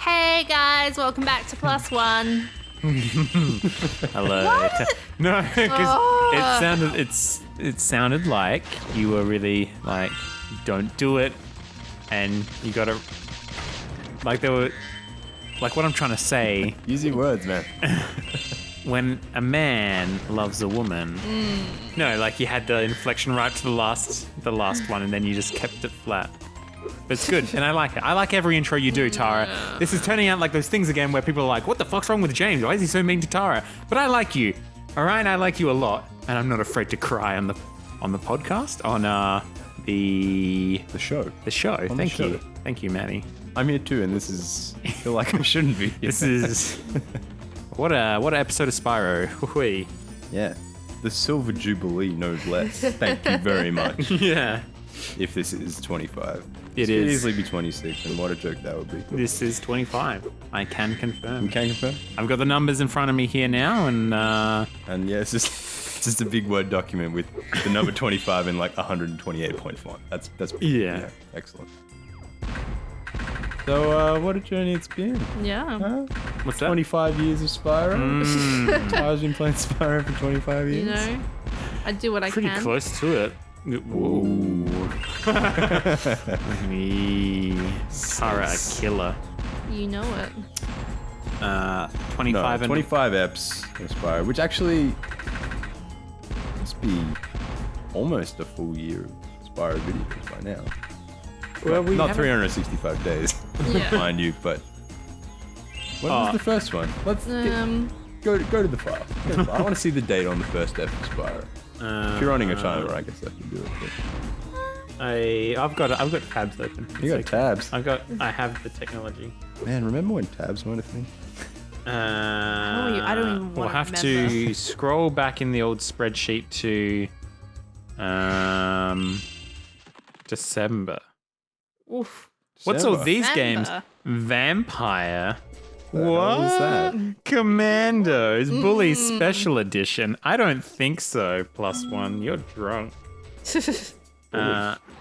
Hey guys, welcome back to Plus One. Hello. No, because it sounded like you were really like, don't do it, and you got to like there were like what I'm trying to say. Use your words, man. When a man loves a woman, no, like you had the inflection right to the last one, and then you just kept it flat. But it's good, and I like it. I like every intro you do, Tara. This is turning out like those things again where people are like, what the fuck's wrong with James? Why is he so mean to Tara? But I like you, all right? I like you a lot, and I'm not afraid to cry on the podcast, on the show. The show. Thank you, Maddie. I'm here too, and this is, I feel like I shouldn't be here. This is, what a episode of Spyro. Whee. Yeah. The Silver Jubilee, no less. Thank you very much. Yeah. If this is 25. It Could is. easily be 26, and what a joke that would be. This is 25. I can confirm. You can confirm? I've got the numbers in front of me here now, and And yeah, it's just a big Word document with the number 25 in like 128 point font. That's Yeah. excellent. So, what a journey it's been. Yeah. Huh? what's that? 25 years of Spyro. Tara's been playing Spyro for 25 years. You know, I do what I Pretty can. close to it. Whoa. Me. Tara, a killer. You know it. 25 No, 25 eps of Spyro, which actually must be almost a full year of Spyro videos by now. Well, we Not haven't- 365 days, Yeah. mind you, but when was the first one? Let's go to the file. I want to see the date on the first ep of Spyro. If you're running a timer, I guess I can do it. I've got tabs open. You got tabs. I have the technology. Man, remember when tabs weren't a thing? I don't even We'll wanna have to remember. scroll back in the old spreadsheet to December. Oof. What's all December. these games? December. Vampire. The hell What? is that? Commandos Bully Special Edition. I don't think so. Plus one. You're drunk.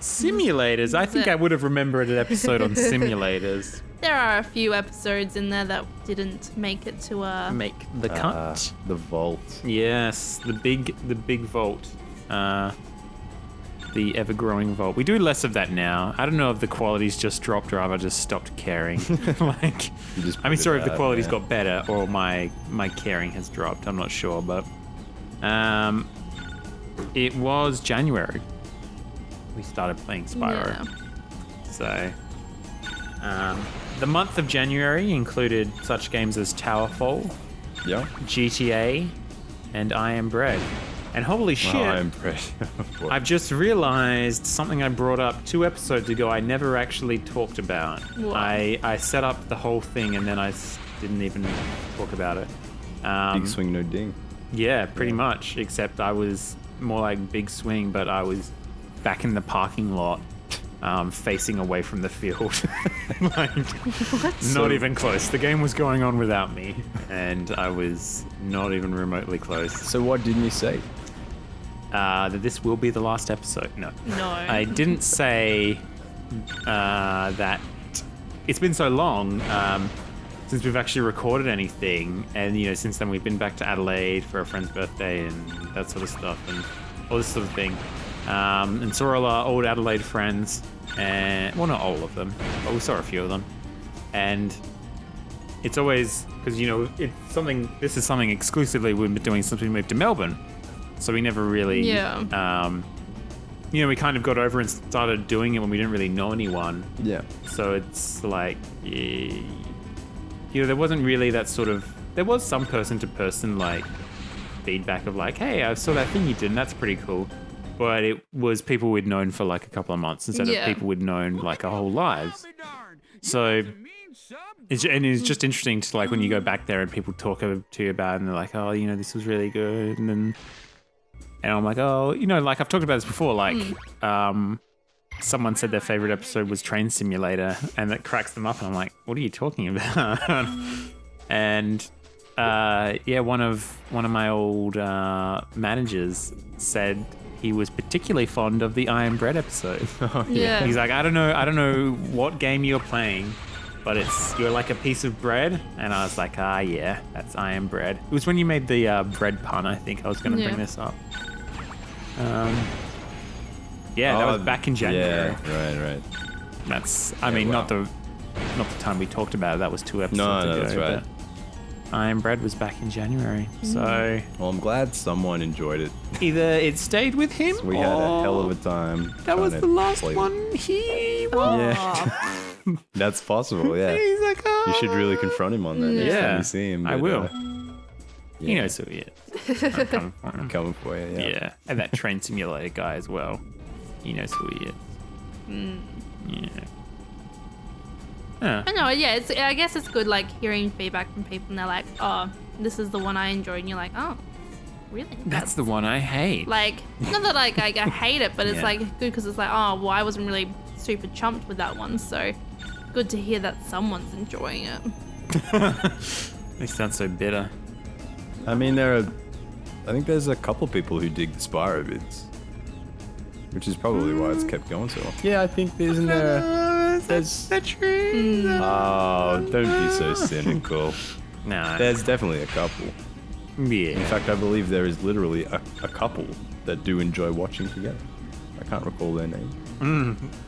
Simulators. I think I would have remembered an episode on simulators. There are a few episodes in there that didn't make it to Make the cut. The vault. Yes, the big vault. The ever-growing vault. We do less of that now. I don't know if the quality's just dropped or if I just stopped caring. Like, You just I mean, put sorry it if the out, quality's yeah. got better or my caring has dropped. I'm not sure, but it was January. We started playing Spyro. Yeah. So, the month of January included such games as Towerfall, Yeah. GTA, and I Am Bread. And holy shit, Oh, I'm impressed. I've just realized something I brought up 2 episodes ago I never actually talked about. What? I set up the whole thing and then I didn't even talk about it. Big swing, no ding. Yeah, pretty much, except I was more like big swing, but I was back in the parking lot, facing away from the field. Like, not even close. The game was going on without me, and I was not even remotely close. So what didn't you say? That this will be the last episode. No. No. I didn't say that it's been so long since we've actually recorded anything, and since then we've been back to Adelaide for a friend's birthday and that sort of stuff and all this sort of thing, and saw all our old Adelaide friends, and well, not all of them, but we saw a few of them, and it's always because it's something. This is something exclusively we've been doing since we moved to Melbourne. So we never really, we kind of got over and started doing it when we didn't really know anyone. Yeah. So it's like, there wasn't really that sort of, there was some person-to-person like feedback of like, hey, I saw that thing you did and that's pretty cool. But it was people we'd known for like a couple of months instead of people we'd known like our whole lives. So it's just interesting to like when you go back there and people talk to you about it and they're like, oh, this was really good. And I'm like, oh, like I've talked about this before, like someone said their favorite episode was Train Simulator and that cracks them up. And I'm like, what are you talking about? And one of my old managers said he was particularly fond of the I Am Bread episode. Yeah. He's like, I don't know what game you're playing, but you're like a piece of bread, and I was like, yeah, I am bread. It was when you made the bread pun. I think I was going to bring this up. Yeah, that was back in January. Yeah, right. That's, I mean, not the time we talked about it. That was 2 episodes ago. No, that's right. I Am Bread was back in January, so... Well, I'm glad someone enjoyed it. Either it stayed with him, We had a hell of a time. That was the last one he won. Yeah. That's possible, yeah. He's like, You should really confront him on that next time Yeah, you see him. I will. Yeah. He knows who he is. I'm coming for him. I'm coming for you, yeah. Yeah, and that train simulator guy as well. He knows who he is. Yeah. I know, yeah. I guess it's good, like, hearing feedback from people, and they're like, "Oh, this is the one I enjoyed," and you're like, "Oh, really? That's the one I hate." Like, not that like I hate it, but it's Yeah. like good because it's like, oh, well, I wasn't really super chumped with that one, so good to hear that someone's enjoying it. They sound so bitter. I mean, I think there's a couple people who dig the Spyro vids, which is probably why it's kept going so long. Yeah, I think isn't there... There's the tree. Oh, don't be so cynical. No. There's definitely a couple. Yeah. In fact, I believe there is literally a couple that do enjoy watching together. I can't recall their name.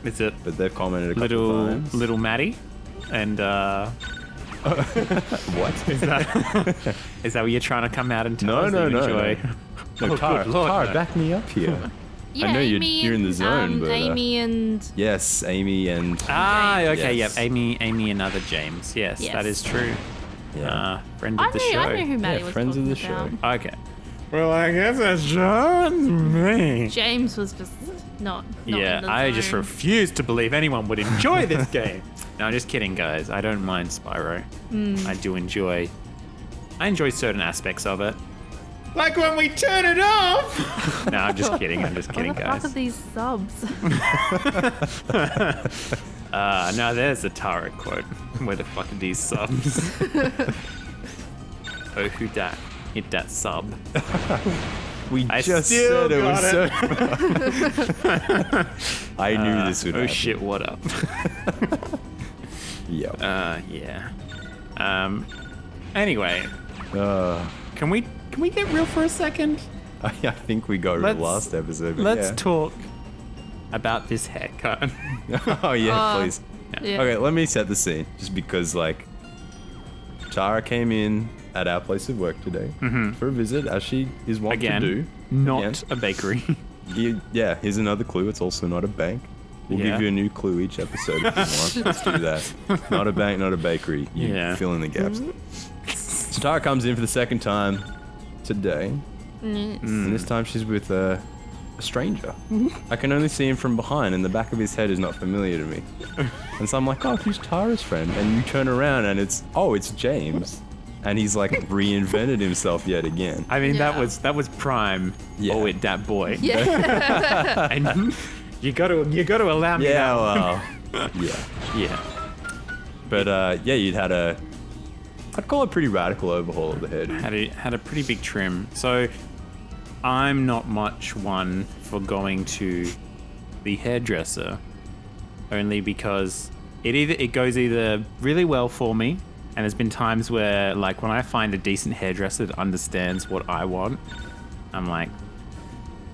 Is it But they've commented a couple of times. little Maddie? And What? is that what you're trying to come out and tell No, us that you enjoy? No, Oh, Tara, good Lord, Tara, no. back me up here. Yeah, I know Amy you're in the zone, and, but... Amy and Yes, Amy and... Okay, Yes. yep. Amy and other James. Yes, Yes. that is true. Yeah. Friend of the show. I knew who Maddie was friends of talking the show. about. Okay. Well, I guess that's John me. James was just not Yeah, in the I just zone. refuse to believe anyone would enjoy this game. No, I'm just kidding, guys. I don't mind Spyro. I do enjoy certain aspects of it. Like when we turn it off! No, I'm just kidding. I'm just kidding, What the fuck guys. are these subs? No, there's a Tara quote. Where the fuck are these subs? Oh, who dat? Hit that sub. We I just still said it was got so... I knew this would Oh happen. shit, what up? Yep. Yeah. Anyway, Uh, can we get real for a second? I think we got rid of the last episode. But Let's yeah. talk about this haircut. Oh yeah, please. Yeah. Okay, let me set the scene. Just because, like, Tara came in at our place of work today for a visit, as she is wont Again, to do. not Again. a bakery. Yeah, here's another clue. It's also not a bank. We'll Yeah. give you a new clue each episode if you want. Let's do that. Not a bank, not a bakery. You Yeah. fill in the gaps. So Tara comes in for the second time today. And this time she's with a stranger. I can only see him from behind, and the back of his head is not familiar to me. And so I'm like, oh, who's Tara's friend? And you turn around, and it's James. And he's like reinvented himself yet again. I mean, Yeah. that was prime. Yeah. Oh, it that boy. Yeah. And you got to allow me. Yeah, that. well, yeah. Yeah. But yeah, you'd had I'd call it pretty radical overhaul of the head. Had a pretty big trim. So I'm not much one for going to the hairdresser, only because it goes either really well for me, and there's been times where, like, when I find a decent hairdresser that understands what I want, I'm like,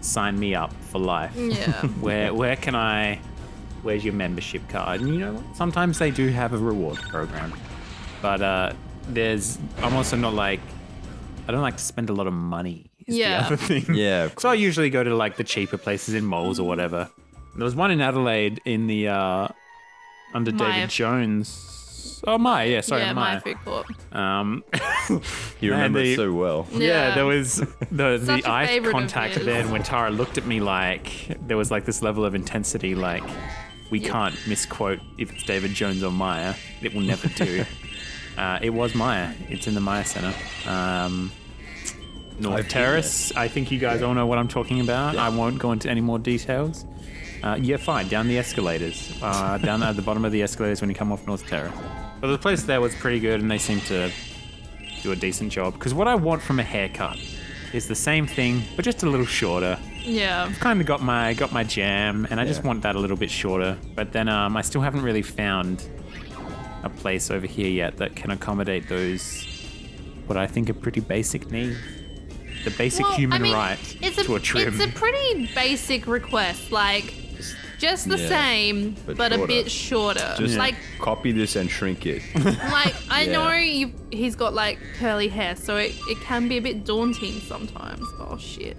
sign me up for life. Yeah. Where's your membership card? And you know what? Sometimes they do have a reward program, but I'm also not like, I don't like to spend a lot of money. Is Yeah. the other thing. Yeah, So I usually go to like the cheaper places in malls or whatever. There was one in Adelaide in the under Maya. David Jones. Oh, Maya, yeah, sorry, yeah, Maya. my food court. you remember And it so well. Yeah, there was the Such a eye favourite of contact his. then when Tara looked at me, like there was like this level of intensity, like we can't misquote if it's David Jones or Maya. It will never do. It was Maya. It's in the Maya Center. North I've been Terrace. I think you guys all know what I'm talking about. I won't go into any more details. Yeah, fine. Down the escalators. Down at the bottom of the escalators when you come off North Terrace. But the place there was pretty good, and they seemed to do a decent job. Because what I want from a haircut is the same thing, but just a little shorter. Yeah. Kind of got my jam, and I just Yeah. want that a little bit shorter. But then I still haven't really found a place over here yet that can accommodate those, what I think are pretty basic needs. The basic human right to a trim. It's a pretty basic request, like just the same, but a bit shorter. Just like copy this and shrink it. like I know he's got like curly hair, so it can be a bit daunting sometimes. Oh shit.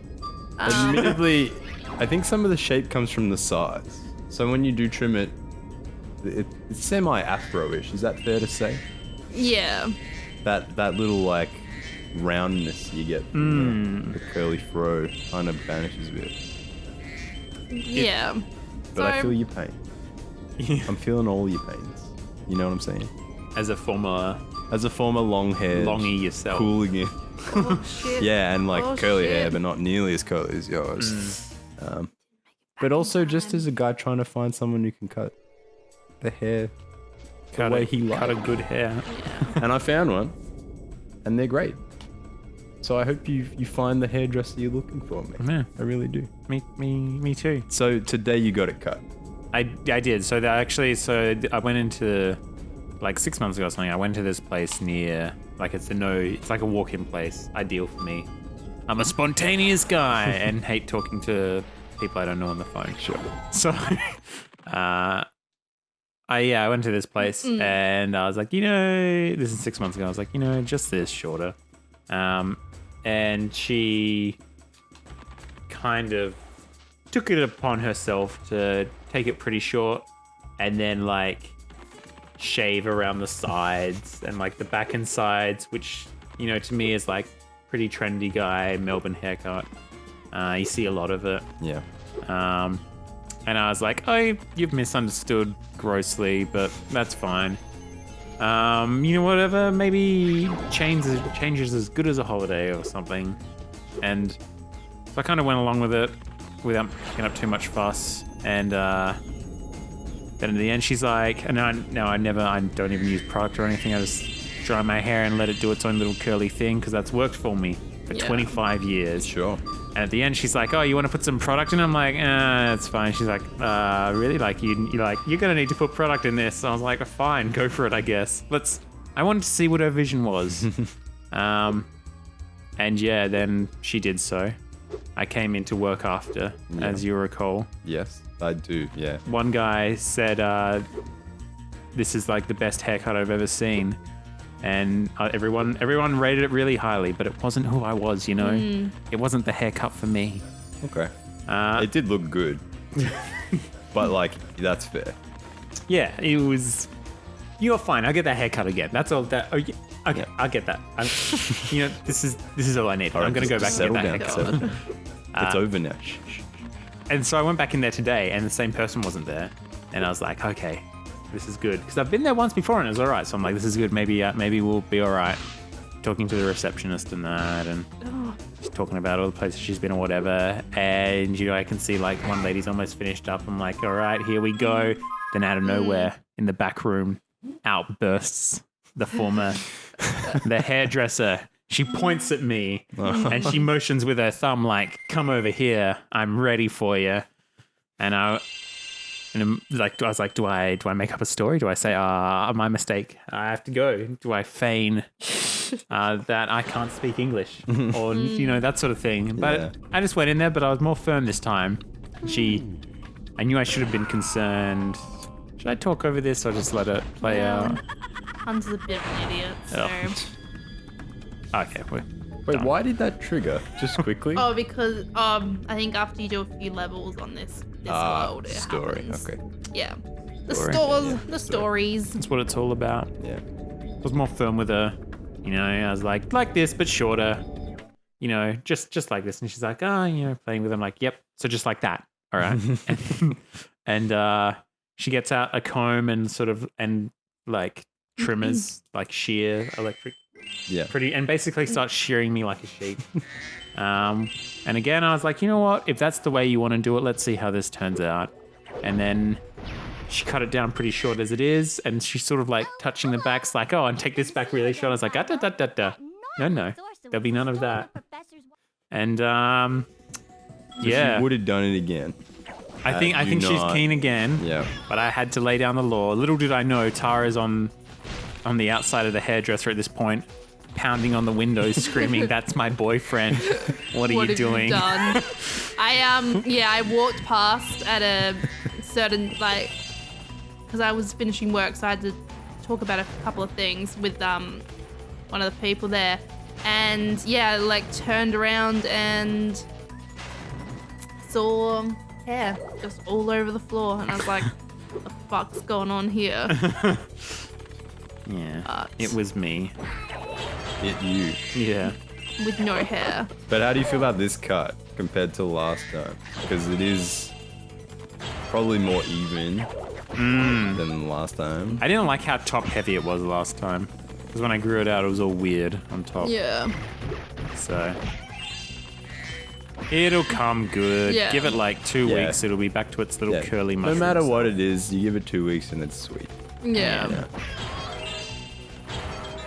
Admittedly, I think some of the shape comes from the size. So when you do trim it, it's semi-afro-ish. Is that fair to say? Yeah. That little like roundness you get from the curly fro kind of vanishes a bit. Yeah. But I feel your pain. I'm feeling all your pains. You know what I'm saying? As a former long-haired longy yourself. hooligan. Oh shit. Yeah, and like curly hair, shit. but not nearly as curly as yours. But also just as a guy trying to find someone who can cut the hair the way he likes. Cut a good hair. And I found one, and they're great. So I hope you find the hairdresser you're looking for, mate. Yeah. I really do. Me too. So today you got it cut. I did. So I went into like 6 months ago or something. I went to this place near, like it's like a walk-in place. Ideal for me. I'm a spontaneous guy and hate talking to people I don't know on the phone. Sure. So, I went to this place and I was like, this is 6 months ago. I was like, just this shorter. And she kind of took it upon herself to take it pretty short and then like shave around the sides and like the back and sides, which, to me is like pretty trendy guy, Melbourne haircut. You see a lot of it. Yeah. And I was like, oh, you've misunderstood grossly, but that's fine. Whatever, maybe change is as good as a holiday or something. And so I kind of went along with it without picking up too much fuss. And then in the end, she's like, and I don't even use product or anything. I just dry my hair and let it do its own little curly thing because that's worked for me for 25 years. Sure. And at the end, she's like, oh, you want to put some product in? I'm like, it's fine. She's like, really? Like, you're going to need to put product in this. So I was like, fine, go for it, I guess. I wanted to see what her vision was. And yeah, then she did so. I came into work after, as you recall. Yes, I do, yeah. One guy said, this is like the best haircut I've ever seen. And everyone rated it really highly, but it wasn't who I was, It wasn't the haircut for me. Okay. It did look good. But, like, that's fair. Yeah, it was... You're fine. I'll get that haircut again. That's all that... Oh, yeah. Okay, Yeah. I'll get that. This is all I need. All right, I'm going to go back and get that settle haircut. down. It's over now. Shh. And so I went back in there today, and the same person wasn't there. And I was like, okay, this is good. Because I've been there once before, and it was all right. So I'm like, this is good. Maybe we'll be all right. Talking to the receptionist and that, and just talking about all the places she's been or whatever. And, I can see, like, one lady's almost finished up. I'm like, all right, here we go. Then out of nowhere, in the back room, out bursts the hairdresser. She points at me and she motions with her thumb like, come over here. I'm ready for you. And I was like, do I make up a story? Do I say, my mistake, I have to go? Do I feign that I can't speak English or, that sort of thing? But I just went in there, but I was more firm this time. I knew I should have been concerned. Should I talk over this or just let it play out? Hunter's a bit of an idiot, so... Okay, Wait, why did that trigger? Just quickly? Oh, because I think after you do a few levels on this world, it story. happens. Okay. Yeah. Story. The stories. That's what it's all about. Yeah. I was more firm with her. I was like this, but shorter. Just like this. And she's like, playing with him. Like, yep. So just like that. All right. and she gets out a comb and like trimmers, like shear electric. Yeah. And basically starts shearing me like a sheep. And again, I was like, you know what? If that's the way you want to do it, let's see how this turns out. And then she cut it down pretty short as it is. And she's sort of like touching the backs like, and take this back really short. I was like, No. There'll be none of that. And, She would have done it again. I think she's keen again. Yeah. But I had to lay down the law. Little did I know Tara's on the outside of the hairdresser at this point, pounding on the window, screaming, "That's my boyfriend. What are you doing?" You done? I walked past at a certain, like, because I was finishing work, so I had to talk about a couple of things with one of the people there. And yeah, like turned around and saw hair just all over the floor. And I was like, what the fuck's going on here? Yeah, But- it was me. You. Yeah. With no hair. But how do you feel about this cut compared to last time? Because it is probably more even than last time. I didn't like how top heavy it was last time. Because when I grew it out, it was all weird on top. Yeah. So it'll come good. Yeah. Give it like 2 Yeah. weeks. It'll be back to its little Yeah. curly No mushroom. matter what it is, you give it 2 weeks and it's sweet. Yeah. Yeah.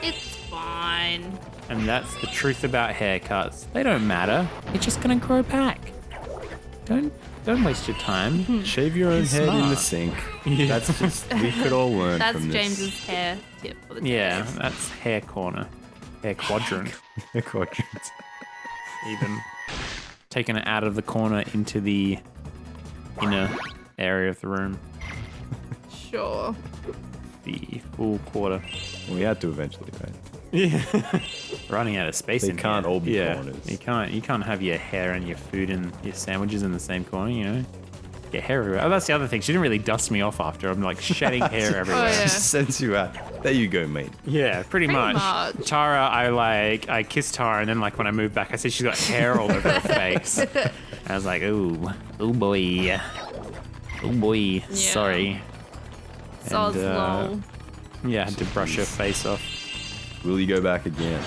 It's fine. And that's the truth about haircuts. They don't matter. It's just gonna grow back. Don't waste your time. Shave your own He's head in the smart. sink. Yeah. That's just, we could all learn That's from this. James's hair tip for the day. Yeah, that's hair corner. Hair quadrant. Quadrants. Even taking it out of the corner into the inner area of the room. Sure. The full quarter. We had to eventually, right? Yeah. Running out of space. They in can't here. all be yeah. corners. You can't have your hair and your food and your sandwiches in the same corner, you know? Get hair everywhere. Oh, that's the other thing. She didn't really dust me off after. I'm like shedding hair everywhere. yeah. Just sends you out. There you go, mate. Yeah, pretty much. Tara, I kissed Tara, and then like when I moved back, I said she's got hair all over her face. I was like, oh boy, sorry. Soz And, lol. Yeah, I had to brush her face off. Will you go back again?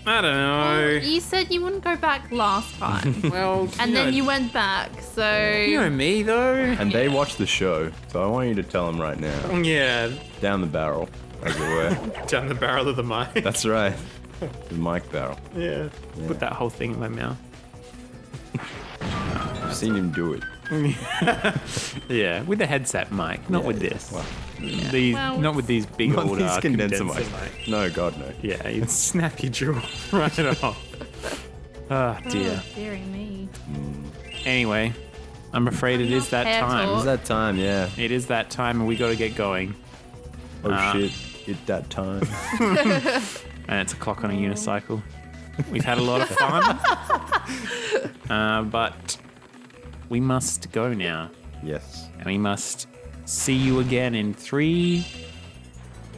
I don't know. You said you wouldn't go back last time. Well, And then you went back, so... you know me though. And they watch the show, so I want you to tell them right now. Yeah, Down the barrel, as it were. down the barrel of the mic. That's right. The mic barrel. Yeah. Put that whole thing in my mouth. I've seen him do it. Yeah, with the headset mic, not with this. Well, These, Well, not with these big not old these condenser condenser mics. mics. No, God, no. Yeah, you'd snap your jaw right off. Oh dear. Oh, dearie me. Anyway, I'm afraid it is that Hair time. talk. It's that time, yeah. It is that time, and we got to get going. Oh shit, it's that time. And it's a clock on a unicycle. We've had a lot of fun, but we must go now, Yes. and we must see you again in 3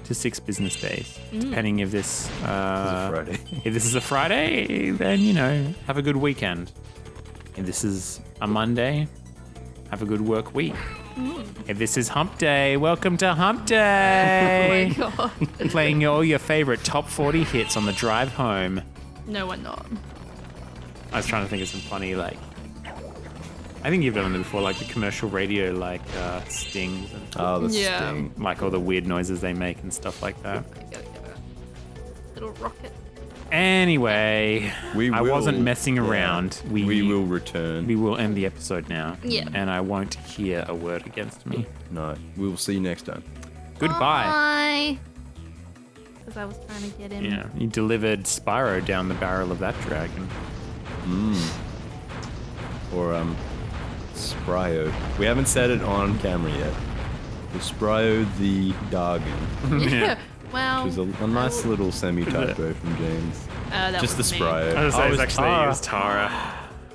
to 6 business days, depending if this. It's a Friday. If this is a Friday, then, you know, have a good weekend. If this is a Monday, have a good work week. If this is Hump Day, welcome to Hump Day. Oh my god. Playing all your favorite top 40 hits on the drive home. No, we're not. I was trying to think of some funny, like, I think you've done them before, like the commercial radio, like stings and Oh, the Yeah. sting. like all the weird noises they make and stuff like that. Little rocket. Anyway, We I will, wasn't messing yeah. around. We will return. We will end the episode now. Yeah. And I won't hear a word against me. No, we will see you next time. Goodbye. Bye. Because I was trying to get in. Yeah, you delivered Spyro down the barrel of that dragon. Or Spryo. We haven't said it on camera yet. The Spryo the Dargan. Yeah. Well, Which is a nice little semi-typo from James. that Just the was me. Spryo. I was Oh, saying it's actually Tara. it was Tara.